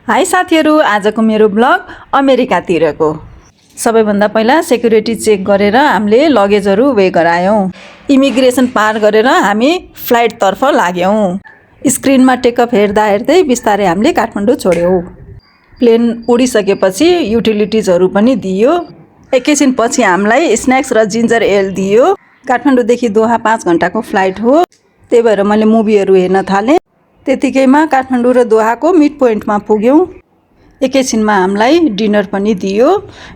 High साथीहरू, आजको मेरो ब्लग अमेरिकातिरको। सबैभन्दा पहिला सेक्युरिटी चेक गरेर हामीले लगेजहरू वे गरायौँ। इमिग्रेसन पार गरेर हामी फ्लाइटतर्फ लाग्यौँ। स्क्रिनमा टेकअप हेर्दा हेर्दै बिस्तारै हामीले काठमाडौँ छोड्यौँ। प्लेन उडिसकेपछि युटिलिटिजहरू पनि दियो। एकैछिनपछि हामीलाई स्न्याक्स र जिन्जर एल दियो। काठमाडौँदेखि दोहा 5 घन्टाको फ्लाइट हो, त्यही भएर मैले मुभीहरू हेर्न थालेँ। त्यतिकैमा काठमाडौँ र दोहाको मिड पोइन्टमा पुग्यौँ। एकैछिनमा हामीलाई डिनर पनि दियो।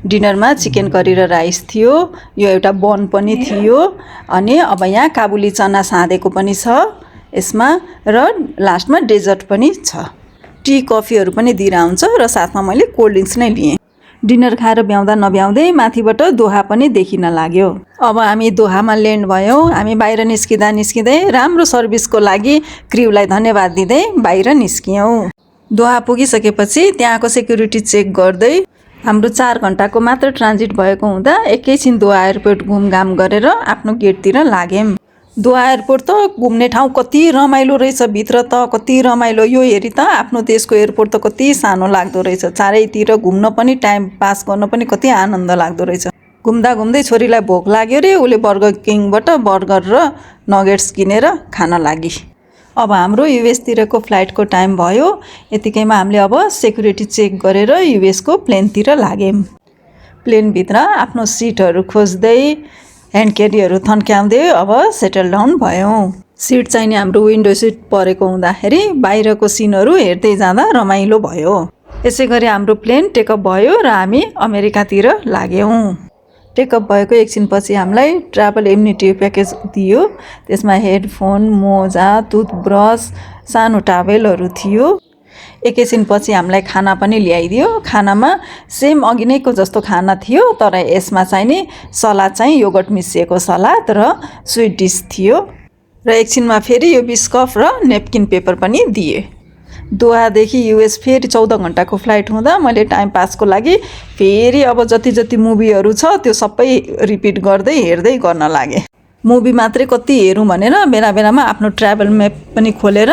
डिनरमा चिकन करी र राइस थियो, यो एउटा बन पनि थियो, अनि अब यहाँ काबुली चना साँधेको पनि छ यसमा, र लास्टमा डेजर्ट पनि छ। टी कफीहरू पनि दिएर हुन्छ र साथमा मैले कोल्ड ड्रिङ्क्स नै लिएँ। डिनर खाएर भ्याउँदा नभ्याउँदै माथिबाट दोहा पनि देखिन लाग्यो। अब हामी दोहामा ल्यान्ड भयौँ। हामी बाहिर निस्किँदै राम्रो सर्भिसको लागि क्रिउलाई धन्यवाद दिँदै बाहिर निस्कियौँ। दोहा पुगिसकेपछि त्यहाँको सेक्युरिटी चेक गर्दै हाम्रो 4 घन्टाको मात्र ट्रान्जिट भएको हुँदा एकैछिन दोहा एयरपोर्ट घुमघाम गरेर आफ्नो गेटतिर लाग्यौँ। दोहा एयरपोर्ट त घुम्ने ठाउँ कति रमाइलो रहेछ, भित्र त कति रमाइलो। यो हेरी त आफ्नो देशको एयरपोर्ट त कति सानो लाग्दो रहेछ। चारैतिर घुम्न पनि टाइम पास गर्न पनि कति आनन्द लाग्दो रहेछ। घुम्दा घुम्दै छोरीलाई भोक लाग्यो रे, उसले बर्गर किङबाट बर्गर र नगेट्स किनेर खान लागि। अब हाम्रो युएसतिरको फ्लाइटको टाइम भयो। यतिकैमा हामीले अब सेक्युरिटी चेक गरेर युएसको प्लेनतिर लाग्यौँ। प्लेनभित्र आफ्नो सिटहरू खोज्दै ह्यान्ड क्यारीहरू थन्क्याउँदै अब सेटल डाउन भयौँ। सिट चाहिँ हाम्रो विन्डो सिट परेको हुँदाखेरि बाहिरको सिनहरू हेर्दै जाँदा रमाइलो भयो। यसै गरी हाम्रो प्लेन टेकअप भयो र हामी अमेरिकातिर लाग्यौँ। टेकअप भएको एकछिनपछि हामीलाई ट्राभल इम्युनिटी प्याकेज दियो। त्यसमा हेडफोन, मोजा, टुथब्रस, सानो टावेलहरू थियो। एकैछिनपछि हामीलाई खाना पनि ल्याइदियो। खानामा सेम अघि नैको जस्तो खाना थियो, तर यसमा चाहिँ नि सलाद चाहिँ योगर्ट मिसिएको सलाद र स्विट डिस थियो, र एकछिनमा फेरि यो बिस्कफ र नेपकिन पेपर पनि दिए। दोहादेखि युएस फेरि 14 घन्टाको फ्लाइट हुँदा मैले टाइम पासको लागि फेरि अब जति मुभीहरू छ त्यो सबै रिपिट गर्दै हेर्दै गर्न लागेँ। मुभी मात्रै कति हेरौँ भनेर बेला बेलामा आफ्नो ट्राभल म्याप पनि खोलेर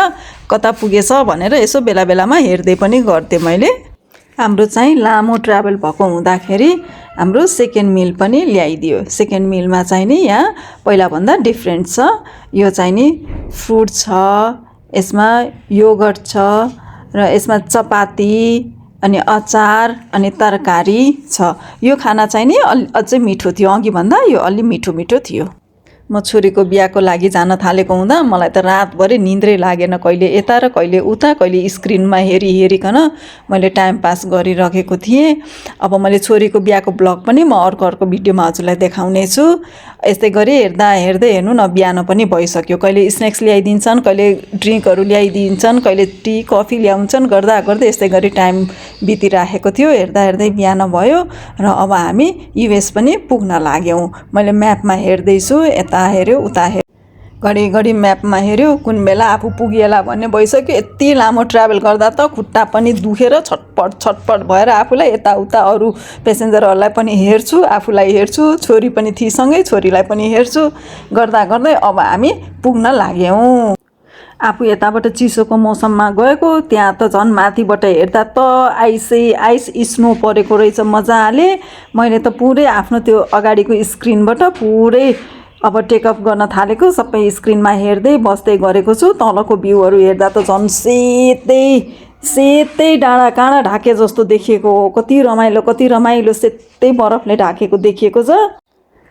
कता पुगेछ भनेर यसो बेला बेलामा हेर्दै पनि गर्थेँ मैले। हाम्रो चाहिँ लामो ट्राभल भएको हुँदाखेरि हाम्रो सेकेन्ड मिल पनि ल्याइदियो। सेकेन्ड मिलमा चाहिँ नि यहाँ पहिलाभन्दा डिफ्रेन्ट छ। यो चाहिँ नि फ्रुट छ, यसमा योगर्ट छ, र यसमा चपाती अनि अचार अनि तरकारी छ। यो खाना चाहिँ नि अझै मिठो थियो, अघिभन्दा यो अलि मिठो थियो। म छोरीको बिहाको लागि जान थालेको हुँदा मलाई त रातभरि निन्द्रै लागेन। कहिले यता र कहिले उता, कहिले स्क्रिनमा हेरिकन मैले टाइम पास गरिरहेको थिएँ। अब मैले छोरीको बिहाको ब्लग पनि म अर्को भिडियोमा हजुरलाई देखाउने छु। यस्तै गरी हेर्दै हेर्नु न बिहान पनि भइसक्यो। कहिले स्न्याक्स ल्याइदिन्छन्, कहिले ड्रिङ्कहरू ल्याइदिन्छन्, कहिले टी कफी ल्याउँछन्, गर्दा यस्तै गरी टाइम बितिराखेको थियो। हेर्दै बिहान भयो र अब हामी युएस पनि पुग्न लाग्यौँ। मैले म्यापमा हेर्दैछु, यता हेऱ्यो उता हेऱ्यो, घडी म्यापमा हेऱ्यो, कुन बेला आफू पुगिएला भन्ने भइसक्यो। यति लामो ट्राभल गर्दा त खुट्टा पनि दुखेर छटपट भएर आफूलाई यताउता अरू पेसेन्जरहरूलाई पनि हेर्छु, आफूलाई हेर्छु, छोरी पनि थिए सँगै, छोरीलाई पनि हेर्छु, गर्दै अब हामी पुग्न लाग्यौँ। आफू यताबाट चिसोको मौसममा गएको, त्यहाँ त झन् माथिबाट हेर्दा त आइस स्नो परेको रहेछ मजाले। मैले त पुरै आफ्नो त्यो अगाडिको स्क्रिनबाट पुरै अब टेकअप गर्न थालेको सबै स्क्रिनमा हेर्दै बस्दै गरेको छु। तलको भ्यूहरू हेर्दा त झन् सेतै डाँडा काँडा ढाके जस्तो देखिएको हो। कति रमाइलो सेतै बरफले ढाकेको देखिएको छ।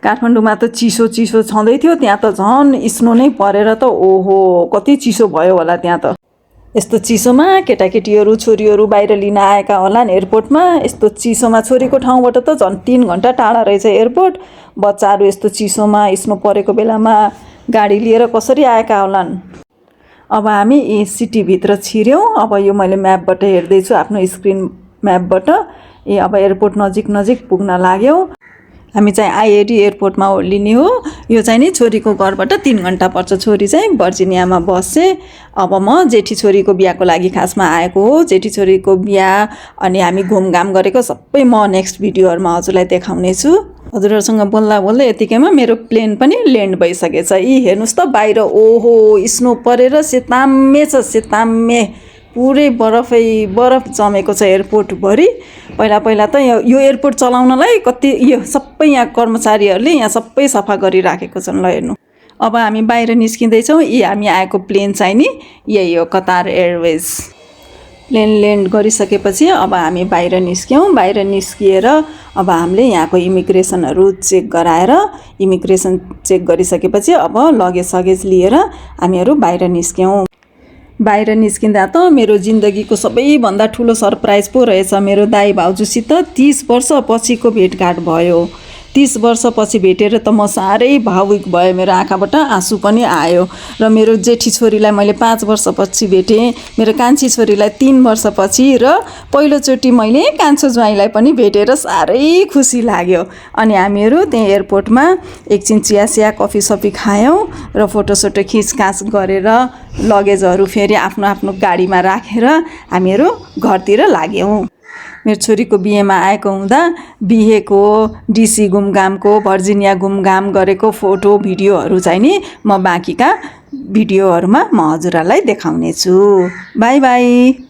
काठमाडौँमा त चिसो छँदै थियो, त्यहाँ त झन् स्नो नै परेर त ओहो कति चिसो भयो होला त्यहाँ त। यस्तो चिसोमा केटाकेटीहरू छोरीहरू बाहिर लिन आएका होलान् एयरपोर्टमा। यस्तो चिसोमा छोरीको ठाउँबाट त झन् 3 घन्टा टाढा रहेछ एयरपोर्ट। बच्चाहरू यस्तो चिसोमा स्नो परेको बेलामा गाडी लिएर कसरी आएका होलान्। अब हामी सिटीभित्र छिर्यौँ। अब यो मैले म्यापबाट हेर्दैछु, आफ्नो स्क्रिन म्यापबाट। अब एयरपोर्ट नजिक पुग्न लाग्यौँ। हामी चाहिँ आइएडी एयरपोर्टमा ओर्लिने हो। यो चाहिँ नि छोरीको घरबाट 3 घन्टा पर्छ। छोरी चाहिँ भर्जिनियामा बस्छे। अब म जेठी छोरीको बिहाको लागि खासमा आएको हो। जेठी छोरीको बिहा अनि हामी घुमघाम गरेको सबै म नेक्स्ट भिडियोहरूमा हजुरलाई देखाउने छु। हजुरहरूसँग बोल्दा यतिकैमा मेरो प्लेन पनि ल्यान्ड भइसकेछ। हेर्नुहोस् त बाहिर ओहो स्नो परेर सेताम्मे छ, सेताम्मे पुरै बरफ जमेको छ एयरपोर्टभरि। पहिला त यो एयरपोर्ट चलाउनलाई कति यो सबै यहाँ कर्मचारीहरूले यहाँ सबै सफा गरिराखेको छन्। ल हेर्नु, अब हामी बाहिर निस्किँदैछौँ। यी हामी आएको प्लेन चाहिँ नि यही हो, कतार एयरवेज। प्लेन ल्यान्ड गरिसकेपछि अब हामी बाहिर निस्क्यौँ। बाहिर निस्किएर अब हामीले यहाँको इमिग्रेसनहरू चेक गराएर, इमिग्रेसन चेक गरिसकेपछि अब लगेज सगेज लिएर हामीहरू बाहिर निस्क्यौँ। बाहिर निस्किँदा त मेरो जिन्दगीको सबैभन्दा ठुलो सरप्राइज पो रहेछ। मेरो दाइ भाउजूसित 30 वर्षपछिको भेटघाट भयो। 30 वर्षपछि भेटेर त म साह्रै भावुक भएँ, मेरो आँखाबाट आँसु पनि आयो। र मेरो जेठी छोरीलाई मैले 5 वर्षपछि भेटेँ, मेरो कान्छी छोरीलाई 3 वर्षपछि, र पहिलोचोटि मैले कान्छो ज्वाइँलाई पनि भेटेर साह्रै खुसी लाग्यो। अनि हामीहरू त्यहाँ एयरपोर्टमा एकछिन चिया कफी सफी खायौँ र फोटोसोटो खिचखाच गरेर लगेजहरू फेरि आफ्नो आफ्नो गाडीमा राखेर हामीहरू घरतिर लाग्यौँ। मेरो छोरीको बिहेमा आएको हुँदा बिहेको, डिसी घुमघामको, भर्जिनिया घुमघाम गरेको फोटो भिडियोहरू चाहिँ नि म बाँकीका भिडियोहरूमा म हजुरहरूलाई देखाउने छु। By by.